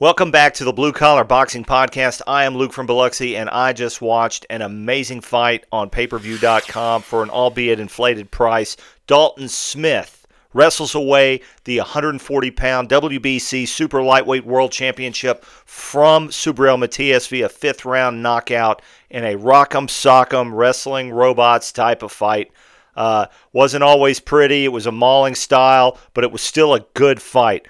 Welcome back to the Blue Collar Boxing Podcast. I am Luke from Biloxi, and I just watched an amazing fight on pay-per-view.com for an albeit inflated price. Dalton Smith wrestles away the 140-pound WBC Super Lightweight World Championship from Subriel Matias via fifth-round knockout in a rock'em sock'em wrestling robots type of fight. Wasn't always pretty. It was a mauling style, but it was still a good fight.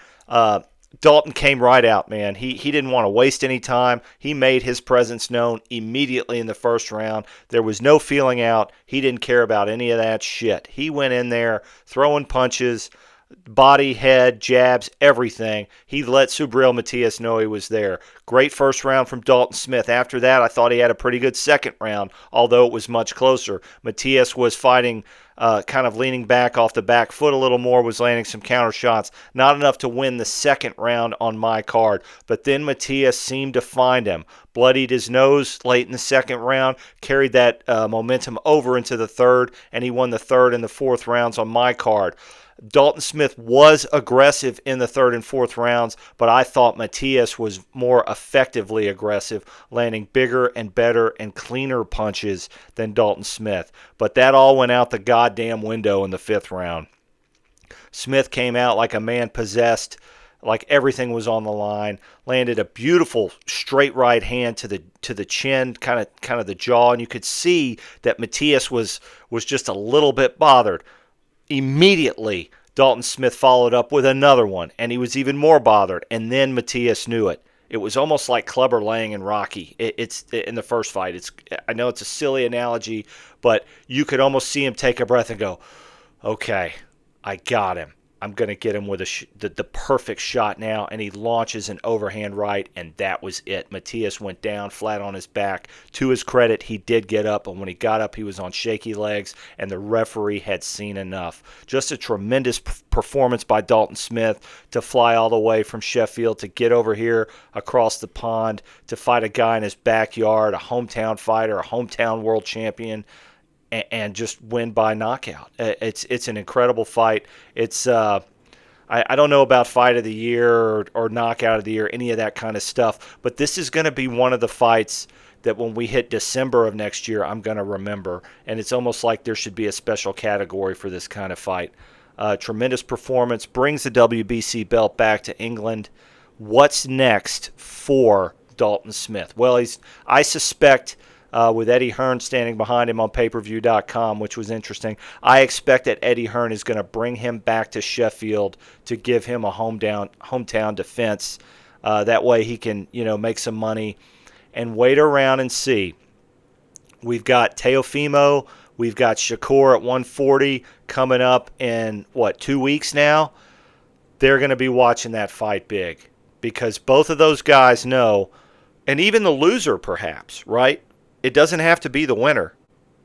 Dalton came right out, man. He didn't want to waste any time. He made his presence known immediately in the first round. There was no feeling out. He didn't care about any of that shit. He went in there throwing punches, body, head, jabs, everything. He let Subriel Matias know he was there. Great first round from Dalton Smith. After that, I thought he had a pretty good second round, although it was much closer. Matias was fighting kind of leaning back off the back foot a little more, was landing some counter shots. Not enough to win the second round on my card. But then Matias seemed to find him. Bloodied his nose late in the second round, carried that momentum over into the third, and he won the third and the fourth rounds on my card. Dalton Smith was aggressive in the third and fourth rounds, but I thought Matias was more effectively aggressive, landing bigger and better and cleaner punches than Dalton Smith. But that all went out the goddamn window in the fifth round. Smith came out like a man possessed, like everything was on the line, landed a beautiful straight right hand to the chin, kind of the jaw, and you could see that Matias was just a little bit bothered. Immediately, Dalton Smith followed up with another one, and he was even more bothered, and then Matias knew it. It was almost like Clubber Lang and Rocky. It's in the first fight. I know it's a silly analogy, but you could almost see him take a breath and go, okay, I got him. I'm going to get him with the perfect shot now, and he launches an overhand right, and that was it. Matias went down flat on his back. To his credit, he did get up, and when he got up, he was on shaky legs, and the referee had seen enough. Just a tremendous performance by Dalton Smith to fly all the way from Sheffield to get over here across the pond to fight a guy in his backyard, a hometown fighter, a hometown world champion, and just win by knockout. It's an incredible fight. It's I don't know about fight of the year or knockout of the year, any of that kind of stuff, but this is going to be one of the fights that when we hit December of next year, I'm going to remember, and it's almost like there should be a special category for this kind of fight. Tremendous performance, brings the WBC belt back to England. What's next for Dalton Smith? Well, I suspect, with Eddie Hearn standing behind him on pay-per-view.com, which was interesting, I expect that Eddie Hearn is going to bring him back to Sheffield to give him a hometown defense. That way he can, make some money and wait around and see. We've got Teofimo, we've got Shakur at 140 coming up in, 2 weeks now? They're going to be watching that fight big because both of those guys know, and even the loser perhaps, right? It doesn't have to be the winner.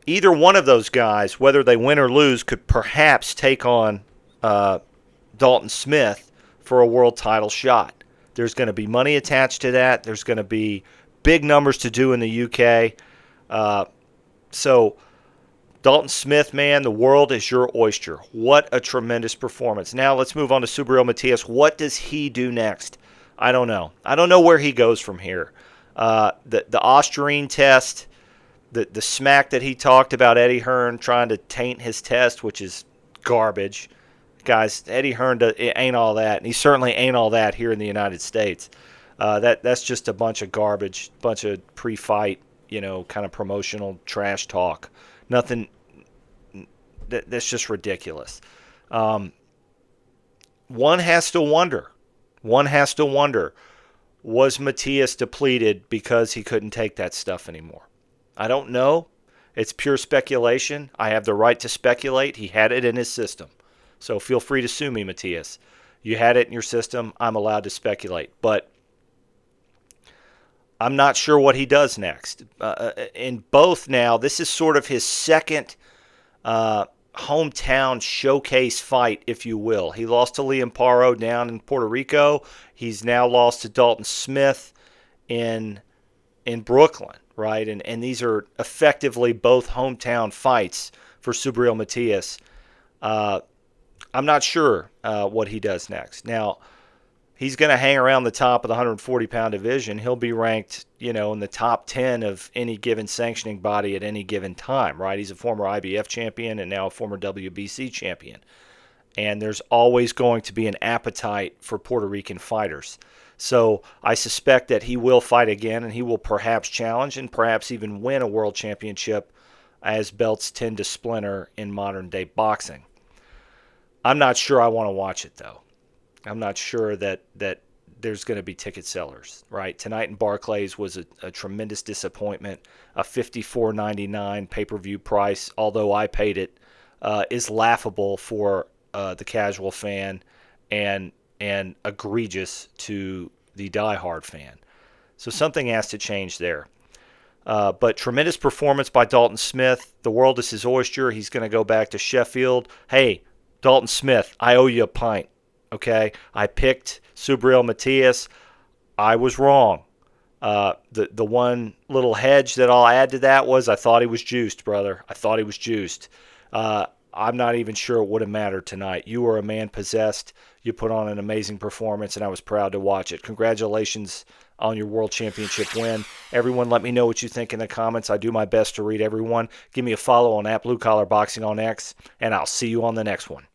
Either one of those guys, whether they win or lose, could perhaps take on Dalton Smith for a world title shot. There's going to be money attached to that. There's going to be big numbers to do in the UK. So Dalton Smith, man, the world is your oyster. What a tremendous performance. Now let's move on to Subriel Matias. What does he do next? I don't know. I don't know where he goes from here. The Austrian test, the smack that he talked about Eddie Hearn trying to taint his test, which is garbage. Guys, Eddie Hearn ain't all that, and he certainly ain't all that here in the United States. That's just a bunch of garbage, bunch of pre-fight, kind of promotional trash talk. Nothing. That's just ridiculous. One has to wonder. Was Matias depleted because he couldn't take that stuff anymore? I don't know. It's pure speculation. I have the right to speculate. He had it in his system. So feel free to sue me, Matias. You had it in your system. I'm allowed to speculate. But I'm not sure what he does next. In both now, this is sort of his second hometown showcase fight, if you will. He lost to Liam Paro down in Puerto Rico. He's now lost to Dalton Smith in Brooklyn, right? And these are effectively both hometown fights for Subriel Matias. I'm not sure what he does next. Now, he's going to hang around the top of the 140-pound division. He'll be ranked, in the top 10 of any given sanctioning body at any given time, right? He's a former IBF champion and now a former WBC champion. And there's always going to be an appetite for Puerto Rican fighters. So I suspect that he will fight again, and he will perhaps challenge and perhaps even win a world championship, as belts tend to splinter in modern-day boxing. I'm not sure I want to watch it, though. I'm not sure that there's going to be ticket sellers, right? Tonight in Barclays was a tremendous disappointment. A $54.99 pay-per-view price, although I paid it, is laughable for the casual fan and egregious to the diehard fan. So something has to change there. But tremendous performance by Dalton Smith. The world is his oyster. He's going to go back to Sheffield. Hey, Dalton Smith, I owe you a pint. Okay, I picked Subriel Matias. I was wrong. The one little hedge that I'll add to that was I thought he was juiced, brother. I thought he was juiced. I'm not even sure it would have mattered tonight. You were a man possessed. You put on an amazing performance, and I was proud to watch it. Congratulations on your World Championship win. Everyone, let me know what you think in the comments. I do my best to read everyone. Give me a follow on @BlueCollarBoxing on X, and I'll see you on the next one.